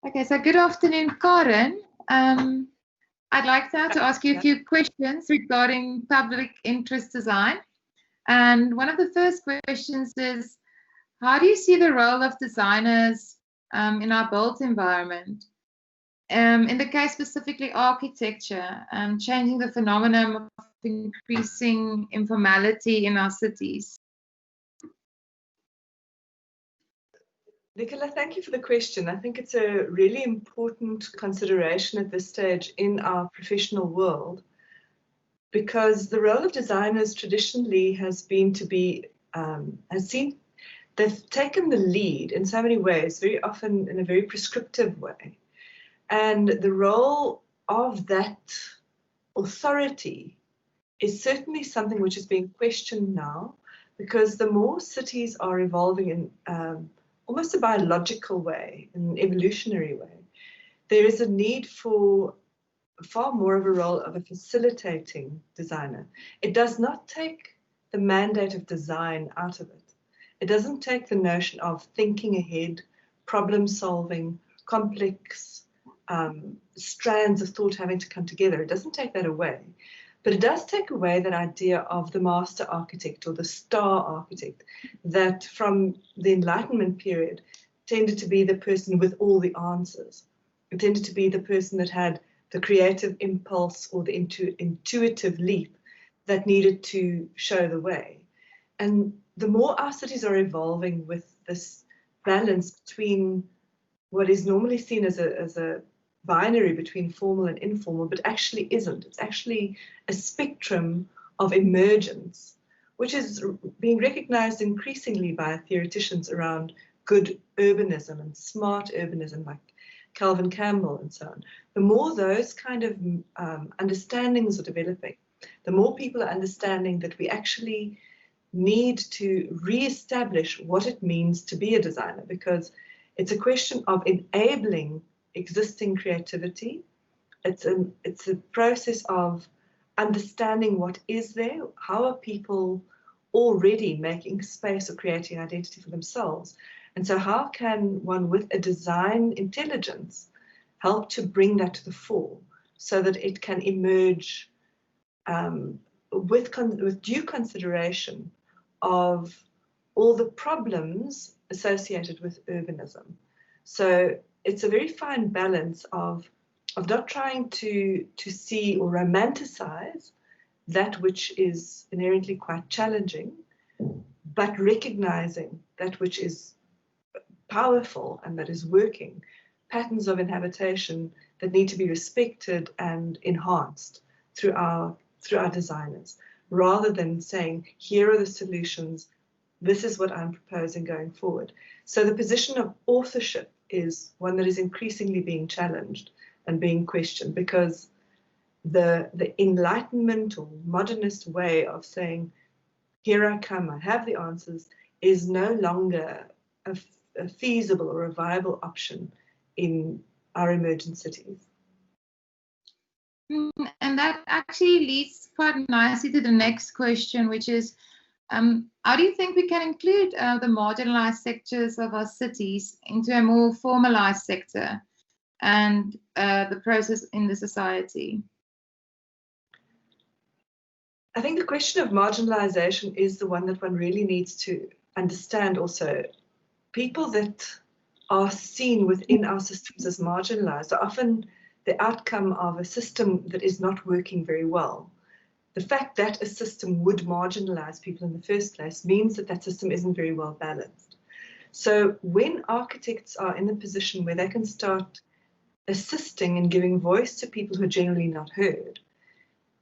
Okay, so good afternoon, Carin. I'd like now to ask you a few questions regarding public interest design. And one of the first questions is, how do you see the role of designers in our built environment? In the case specifically architecture, changing the phenomenon of increasing informality in our cities. Nicola, thank you for the question. I think it's a really important consideration at this stage in our professional world, because the role of designers traditionally has been to be, they've taken the lead in so many ways, very often in a very prescriptive way. And the role of that authority is certainly something which is being questioned now, because the more cities are evolving in almost a biological way, an evolutionary way, there is a need for far more of a role of a facilitating designer. It does not take the mandate of design out of it. It doesn't take the notion of thinking ahead, problem solving, complex strands of thought having to come together. It doesn't take that away. But it does take away that idea of the master architect or the star architect that from the Enlightenment period tended to be the person with all the answers. It tended to be the person that had the creative impulse or the intuitive leap that needed to show the way. And the more our cities are evolving with this balance between what is normally seen as a binary between formal and informal, but actually isn't. It's actually a spectrum of emergence, which is being recognized increasingly by theoreticians around good urbanism and smart urbanism, like Calvin Campbell and so on. The more those kind of understandings are developing, the more people are understanding that we actually need to re-establish what it means to be a designer, because it's a question of enabling existing creativity. It's a process of understanding what is there, how are people already making space or creating identity for themselves. And so how can one with a design intelligence help to bring that to the fore so that it can emerge with due consideration of all the problems associated with urbanism. So it's a very fine balance of not trying to see or romanticize that which is inherently quite challenging, but recognizing that which is powerful and that is working, patterns of inhabitation that need to be respected and enhanced through our designers, rather than saying, here are the solutions, this is what I'm proposing going forward. So the position of authorship is one that is increasingly being challenged and being questioned, because the Enlightenment or modernist way of saying, here I come, I have the answers, is no longer a feasible or a viable option in our emergent cities. And that actually leads quite nicely to the next question, which is, how do you think we can include the marginalized sectors of our cities into a more formalized sector and the process in the society? I think the question of marginalization is the one that one really needs to understand also. People that are seen within our systems as marginalized are often the outcome of a system that is not working very well. The fact that a system would marginalize people in the first place means that that system isn't very well balanced. So when architects are in a position where they can start assisting and giving voice to people who are generally not heard,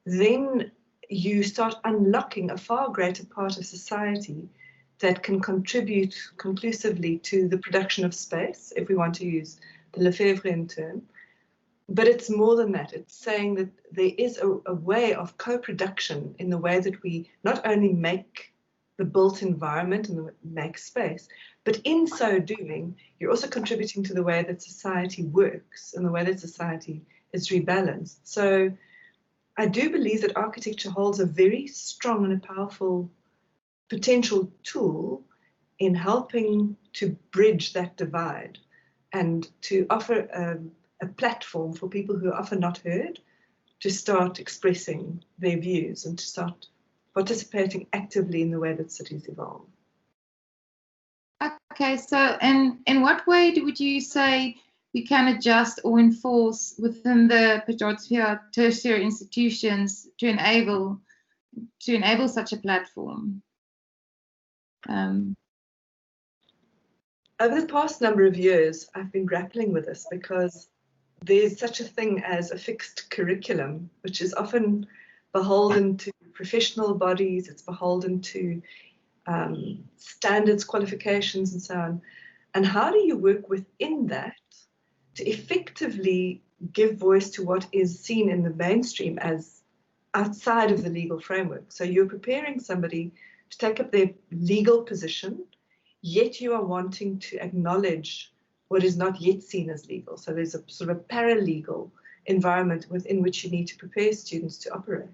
then you start unlocking a far greater part of society that can contribute conclusively to the production of space, if we want to use the Lefebvrean term. But it's more than that. It's saying that there is a way of co-production in the way that we not only make the built environment and make space, but in so doing, you're also contributing to the way that society works and the way that society is rebalanced. So I do believe that architecture holds a very strong and a powerful potential tool in helping to bridge that divide and to offer a platform for people who are often not heard to start expressing their views and to start participating actively in the way that cities evolve. Okay, so in what way would you say we can adjust or enforce within the pejorative tertiary institutions to enable such a platform? Over the past number of years, I've been grappling with this because there's such a thing as a fixed curriculum, which is often beholden to professional bodies, it's beholden to standards, qualifications, and so on. And how do you work within that to effectively give voice to what is seen in the mainstream as outside of the legal framework? So you're preparing somebody to take up their legal position, yet you are wanting to acknowledge what is not yet seen as legal. So there's a sort of a paralegal environment within which you need to prepare students to operate.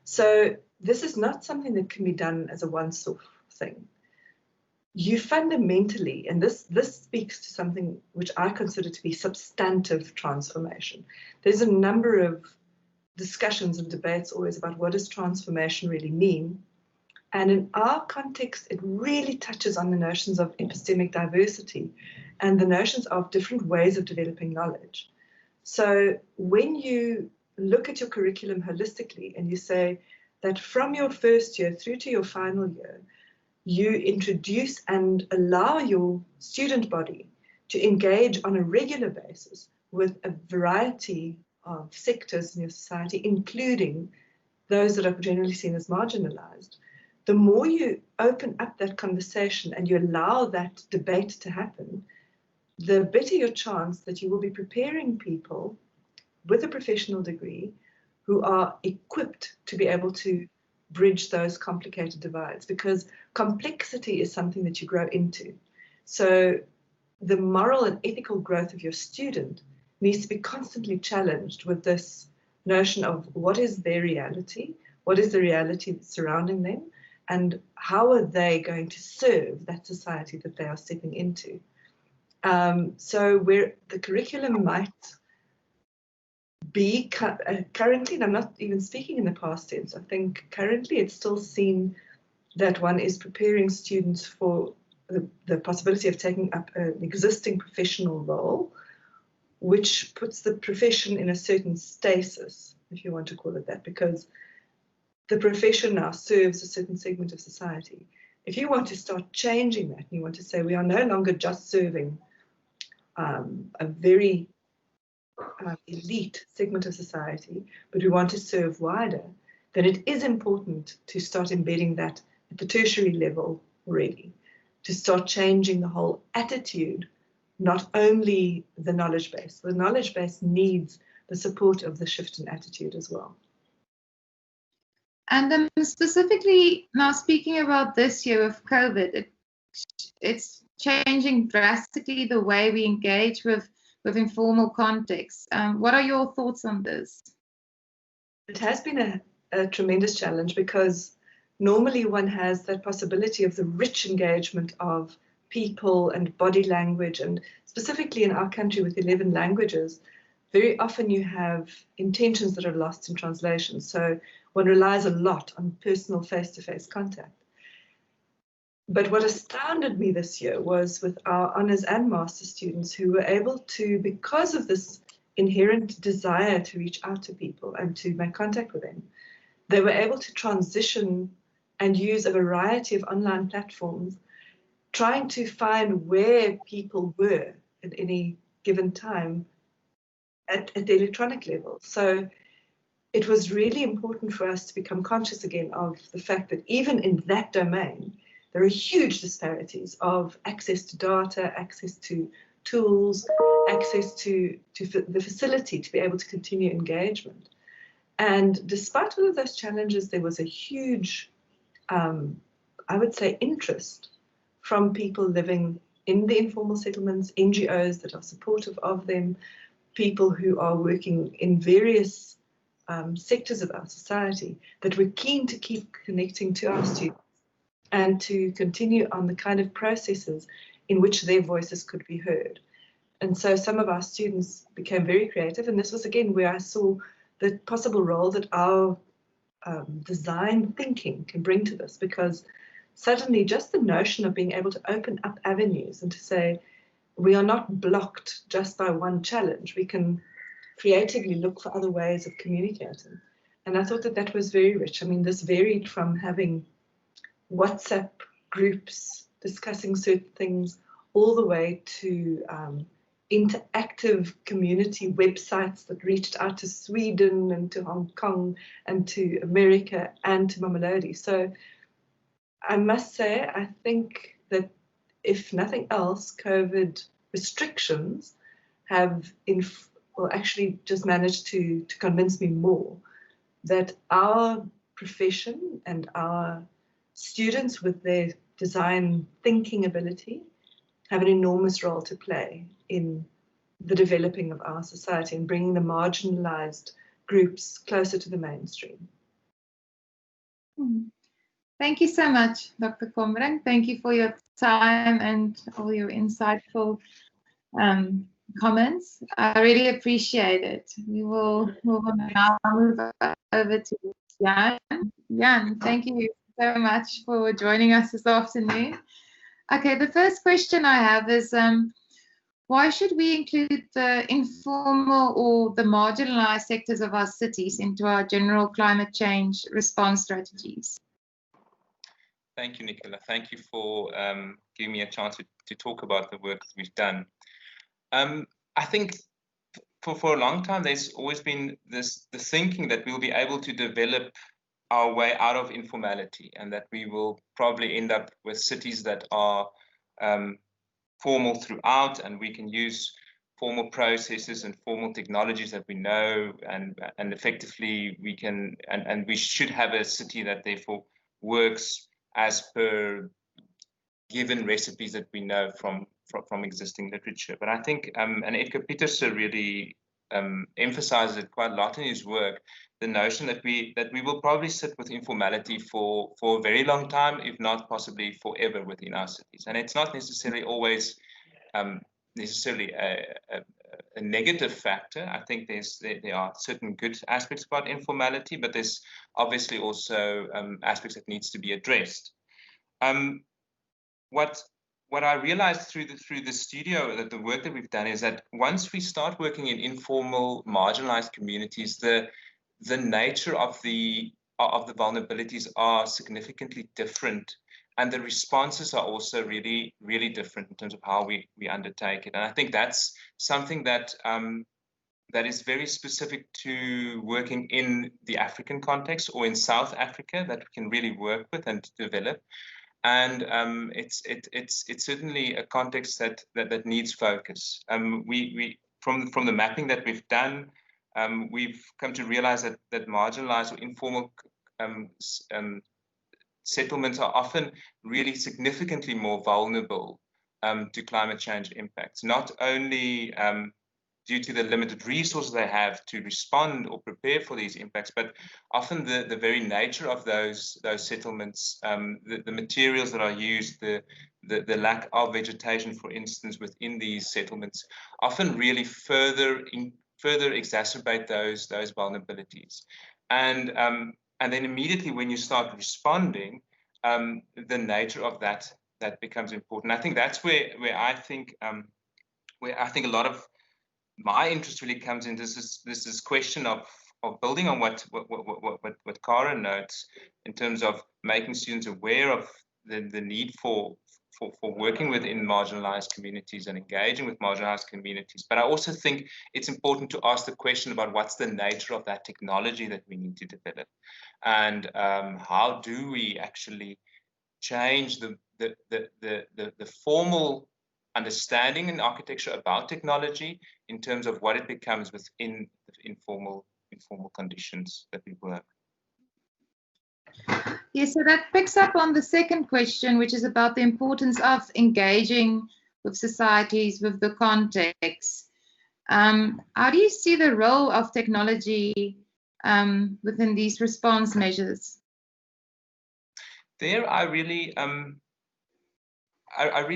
So this is not something that can be done as a once-off thing. You fundamentally, and this speaks to something which I consider to be substantive transformation. There's a number of discussions and debates always about what does transformation really mean. And in our context, it really touches on the notions of epistemic diversity and the notions of different ways of developing knowledge. So when you look at your curriculum holistically and you say that from your first year through to your final year, you introduce and allow your student body to engage on a regular basis with a variety of sectors in your society, including those that are generally seen as marginalized, the more you open up that conversation and you allow that debate to happen, the better your chance that you will be preparing people with a professional degree who are equipped to be able to bridge those complicated divides, because complexity is something that you grow into. So the moral and ethical growth of your student needs to be constantly challenged with this notion of what is their reality, what is the reality surrounding them, and how are they going to serve that society that they are stepping into. So where the curriculum might be currently, and I'm not even speaking in the past tense, I think currently it's still seen that one is preparing students for the possibility of taking up an existing professional role, which puts the profession in a certain stasis, if you want to call it that, because the profession now serves a certain segment of society. If you want to start changing that, and you want to say we are no longer just serving a very elite segment of society, but we want to serve wider, then it is important to start embedding that at the tertiary level already, to start changing the whole attitude, not only the knowledge base. The knowledge base needs the support of the shift in attitude as well. And specifically now speaking about this year of COVID, it's changing drastically the way we engage with informal contexts. What are your thoughts on this? It has been a tremendous challenge because normally one has that possibility of the rich engagement of people and body language, and specifically in our country with 11 languages, very often you have intentions that are lost in translation. So one relies a lot on personal face-to-face contact. But what astounded me this year was with our honours and master students who were able to, because of this inherent desire to reach out to people and to make contact with them, they were able to transition and use a variety of online platforms, trying to find where people were at any given time at the electronic level. So it was really important for us to become conscious again of the fact that even in that domain, there are huge disparities of access to data, access to tools, access to the facility to be able to continue engagement. And despite all of those challenges, there was a huge, I would say, interest from people living in the informal settlements, NGOs that are supportive of them, people who are working in various sectors of our society that we're keen to keep connecting to our students and to continue on the kind of processes in which their voices could be heard. And so some of our students became very creative, and this was again where I saw the possible role that our design thinking can bring to this, because suddenly just the notion of being able to open up avenues and to say we are not blocked just by one challenge, we can creatively look for other ways of communicating. And I thought that that was very rich. I mean, this varied from having WhatsApp groups discussing certain things all the way to interactive community websites that reached out to Sweden and to Hong Kong and to America and to Mamelodi. So I must say, I think that if nothing else, COVID restrictions have actually just managed to convince me more that our profession and our students with their design thinking ability have an enormous role to play in the developing of our society and bringing the marginalized groups closer to the mainstream. Thank you so much, Dr. Combrinck. Thank you for your time and all your insightful comments. I really appreciate it. We will now move over to Jan. Jan, thank you so much for joining us this afternoon. Okay, the first question I have is, why should we include the informal or the marginalized sectors of our cities into our general climate change response strategies? Thank you, Nicola. Thank you for giving me a chance to talk about the work that we've done. I think for a long time, there's always been the thinking that we'll be able to develop our way out of informality, and that we will probably end up with cities that are formal throughout, and we can use formal processes and formal technologies that we know, and effectively we can, and we should have a city that therefore works as per given recipes that we know from existing literature. But I think, and Edgar Pieterse really emphasizes it quite a lot in his work, the notion that we will probably sit with informality for a very long time, if not possibly forever within our cities. And it's not necessarily always necessarily a negative factor. I think there are certain good aspects about informality, but there's obviously also aspects that needs to be addressed. What I realized through the studio, that the work that we've done, is that once we start working in informal, marginalized communities, the nature of the vulnerabilities are significantly different, and the responses are also really, really different in terms of how we undertake it. And I think that's something that that is very specific to working in the African context or in South Africa, that we can really work with and develop. And it's certainly a context that needs focus. We from the mapping that we've done, we've come to realize that marginalized or informal settlements are often really significantly more vulnerable to climate change impacts, not only due to the limited resources they have to respond or prepare for these impacts, but often the very nature of those settlements, the materials that are used, the lack of vegetation, for instance, within these settlements, often really further exacerbate those vulnerabilities. And then immediately when you start responding, the nature of that becomes important. I think that's where I think a lot of my interest really comes in. This is question of building on what Carin notes in terms of making students aware of the need for working within marginalized communities and engaging with marginalized communities. But I also think it's important to ask the question about what's the nature of that technology that we need to develop, and how do we actually change the formal understanding in architecture about technology in terms of what it becomes within the informal conditions that we work. Yeah, so that picks up on the second question, which is about the importance of engaging with societies, with the context. How do you see the role of technology within these response measures? There, I really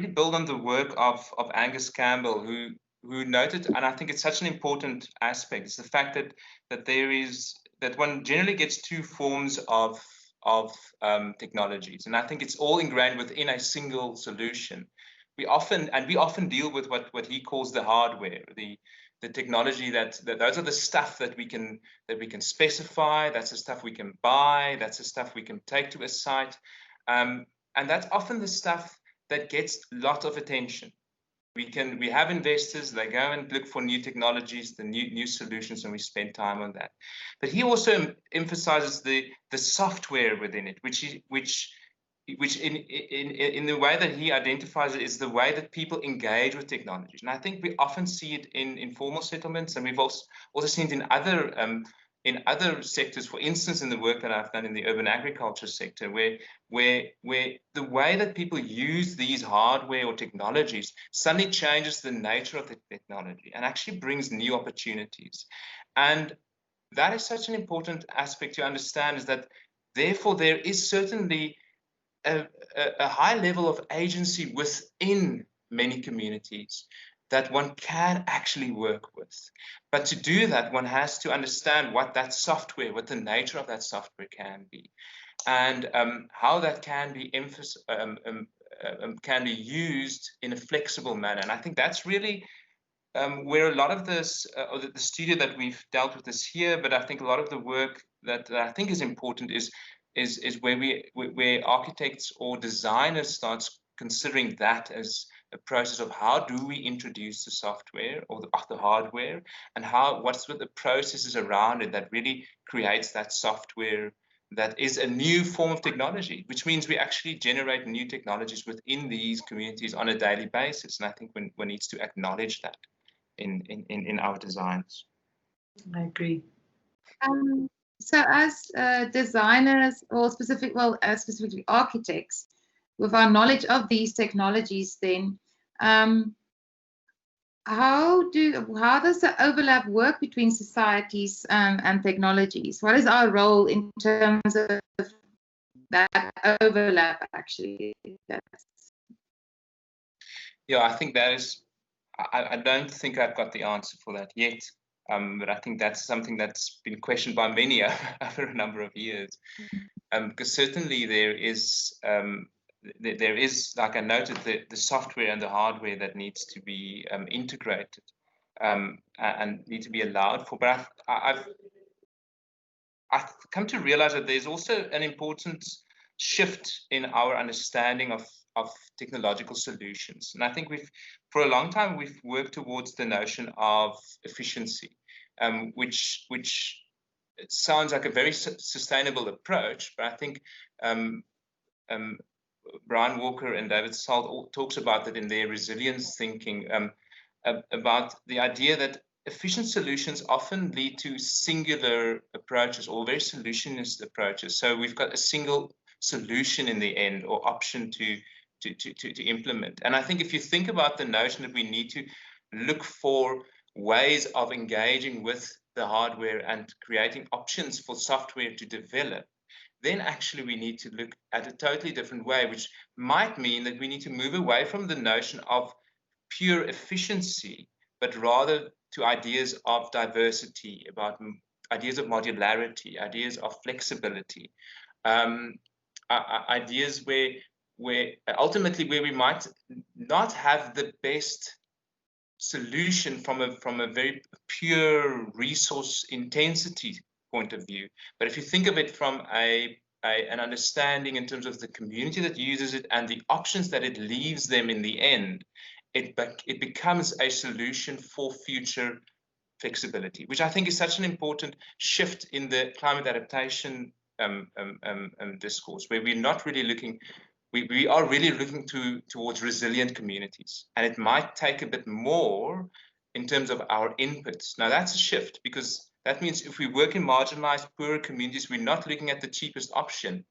build on the work of Angus Campbell, who who noted, and I think it's such an important aspect, is the fact that one generally gets two forms of technologies, and I think it's all ingrained within a single solution. We often deal with what he calls the hardware, the technology that those are the stuff that we can specify. That's the stuff we can buy. That's the stuff we can take to a site, and that's often the stuff that gets a lot of attention. We have investors, they go and look for new technologies, the new solutions, and we spend time on that. But he also emphasizes the software within it, which in the way that he identifies it is the way that people engage with technologies. And I think we often see it in informal settlements, and we've also seen it in other sectors, for instance, in the work that I've done in the urban agriculture sector, where the way that people use these hardware or technologies suddenly changes the nature of the technology and actually brings new opportunities. And that is such an important aspect to understand, is that therefore there is certainly a high level of agency within many communities that one can actually work with. But to do that, one has to understand what that software, what the nature of that software can be, and how that can be used in a flexible manner. And I think that's really where a lot of this, the studio that we've dealt with this here, but I think a lot of the work that I think is important is where architects or designers starts considering that as a process of how do we introduce the software or the hardware, and what's with the processes around it that really creates that software that is a new form of technology, which means we actually generate new technologies within these communities on a daily basis. And I think one needs to acknowledge that in our designs. I agree. So as designers, or specifically architects, with our knowledge of these technologies, then how does the overlap work between societies and technologies? What is our role in terms of that overlap, actually? Yeah, I think that is, I don't think I've got the answer for that yet. But I think that's something that's been questioned by many over a number of years. Because certainly there is, like I noted, the software and the hardware that needs to be integrated and need to be allowed for. But I've come to realize that there's also an important shift in our understanding of technological solutions. And I think for a long time, we've worked towards the notion of efficiency, which sounds like a very sustainable approach, but I think Brian Walker and David Salt talks about that in their resilience thinking, about the idea that efficient solutions often lead to singular approaches or very solutionist approaches. So we've got a single solution in the end, or option to implement. And I think if you think about the notion that we need to look for ways of engaging with the hardware and creating options for software to develop, then actually we need to look at a totally different way, which might mean that we need to move away from the notion of pure efficiency, but rather to ideas of diversity, about ideas of modularity, ideas of flexibility, ideas where ultimately where we might not have the best solution from a very pure resource intensity point of view, but if you think of it from an understanding in terms of the community that uses it and the options that it leaves them in the end, it becomes a solution for future flexibility, which I think is such an important shift in the climate adaptation discourse, where we're not really looking, we are really looking towards resilient communities, and it might take a bit more in terms of our inputs. Now that's a shift, because that means if we work in marginalized, poorer communities, we're not looking at the cheapest option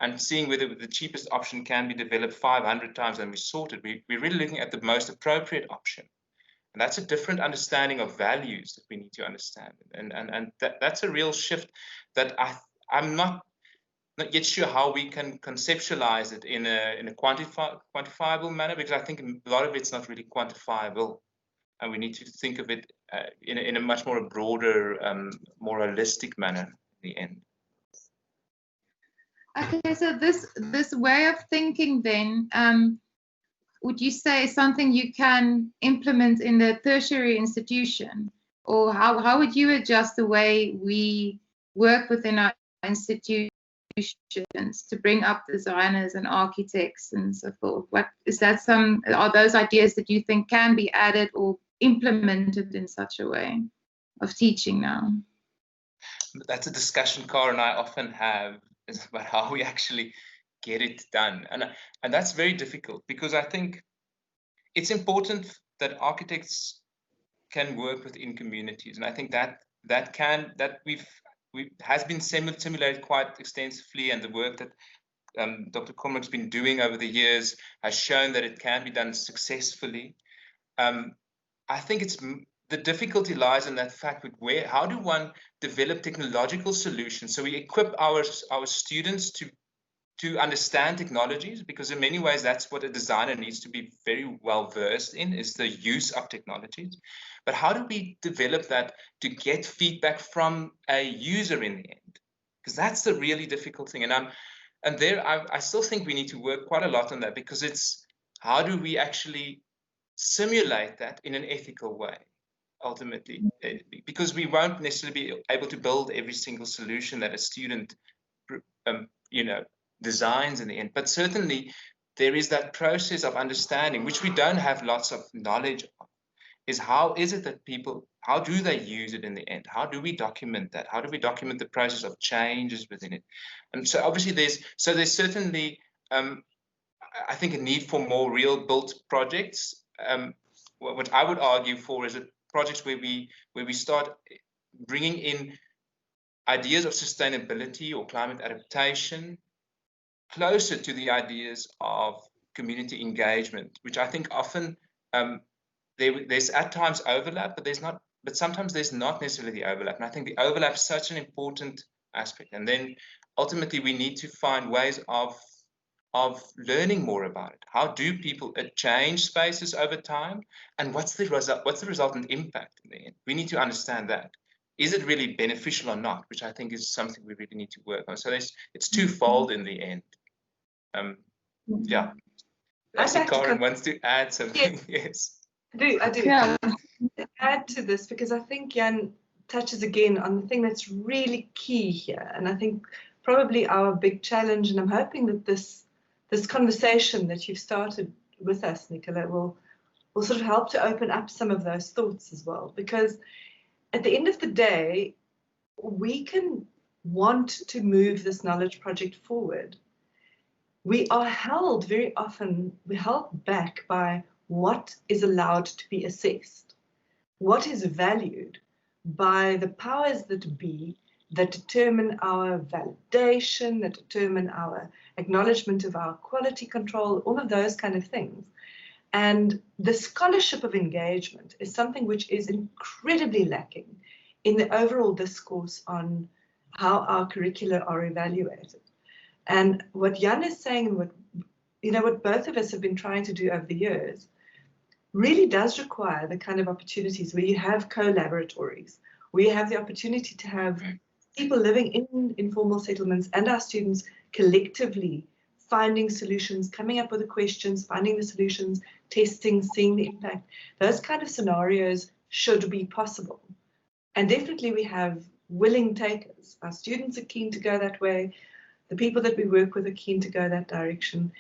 and seeing whether the cheapest option can be developed 500 times and we sort it. We're really looking at the most appropriate option. And that's a different understanding of values that we need to understand. And that's a real shift that I'm not yet sure how we can conceptualize it in a quantifiable manner, because I think a lot of it's not really quantifiable. and we need to think of it in a much more broader, more holistic manner in the end. Okay, so this way of thinking then, would you say is something you can implement in the tertiary institution? Or how would you adjust the way we work within our institutions to bring up designers and architects and so forth? Are those ideas that you think can be added or implemented in such a way of teaching now? That's a discussion Carin and I often have, is about how we actually get it done. And that's very difficult, because I think it's important that architects can work within communities. And I think that has been simulated quite extensively, and the work that Dr. Combrinck's been doing over the years has shown that it can be done successfully. I think the difficulty lies in that fact with how do one develop technological solutions so we equip our students to understand technologies, because in many ways that's what a designer needs to be very well versed in, is the use of technologies. But how do we develop that to get feedback from a user in the end? Because that's the really difficult thing. And I still think we need to work quite a lot on that, because it's how do we actually simulate that in an ethical way, ultimately, because we won't necessarily be able to build every single solution that a student, designs in the end. But certainly there is that process of understanding, which we don't have lots of knowledge of, is how is it that people, how do they use it in the end? How do we document that? How do we document the process of changes within it? And so obviously there's certainly, I think, a need for more real built projects. What I would argue for is that projects where we start bringing in ideas of sustainability or climate adaptation closer to the ideas of community engagement, which I think often there's at times overlap, but sometimes there's not necessarily the overlap. And I think the overlap is such an important aspect. And then ultimately we need to find ways of learning more about it. How do people change spaces over time? And what's the resultant impact in the end? We need to understand that. Is it really beneficial or not? Which I think is something we really need to work on. So it's twofold in the end. Yeah. I see Carin wants to add something. Yes. I do. Yeah. To add to this, because I think Jan touches again on the thing that's really key here. And I think probably our big challenge, and I'm hoping that this conversation that you've started with us, Nicola, will sort of help to open up some of those thoughts as well. Because at the end of the day, we can want to move this knowledge project forward. We are held very often, we're held back by what is allowed to be assessed, what is valued by the powers that be that determine our validation, that determine our acknowledgement of our quality control, all of those kind of things. And the scholarship of engagement is something which is incredibly lacking in the overall discourse on how our curricula are evaluated. And what Jan is saying, and what both of us have been trying to do over the years, really does require the kind of opportunities where you have co-laboratories, where you have the opportunity to have people living in informal settlements and our students collectively finding solutions, coming up with the questions, finding the solutions, testing, seeing the impact. Those kind of scenarios should be possible. And definitely we have willing takers. Our students are keen to go that way. The people that we work with are keen to go that direction.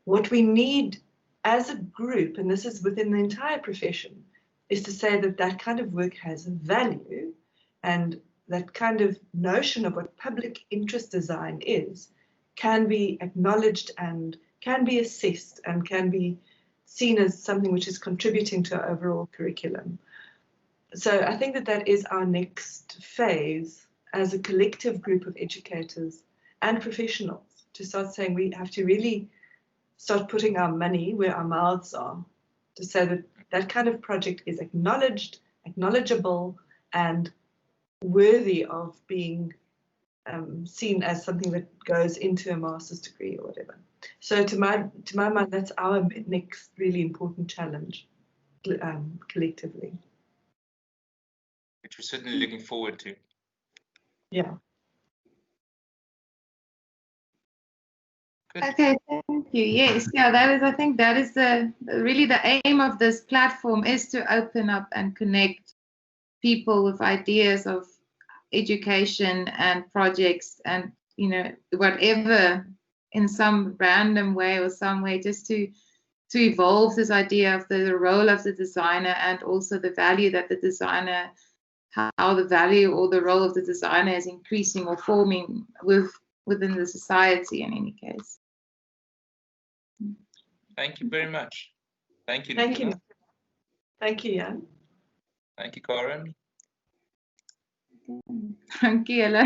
What we need as a group, and this is within the entire profession, is to say that that kind of work has value, and that kind of notion of what public interest design is can be acknowledged and can be assessed and can be seen as something which is contributing to our overall curriculum. So I think that is our next phase as a collective group of educators and professionals, to start saying we have to really start putting our money where our mouths are, to say that that kind of project is acknowledged, acknowledgeable, and worthy of being seen as something that goes into a master's degree or whatever. So to my mind, that's our next really important challenge. collectively. Which we're certainly looking forward to. Yeah. Good. Okay, thank you. Yes, yeah, I think that is really the aim of this platform, is to open up and connect people with ideas of education and projects and, whatever, in some random way or some way, just to evolve this idea of the role of the designer, and also the value that the designer, how the value or the role of the designer is increasing or forming within the society in any case. Thank you very much. Thank you, Thank Nicola. you. Thank you, Jan. Thank you, Carin. Dank julle.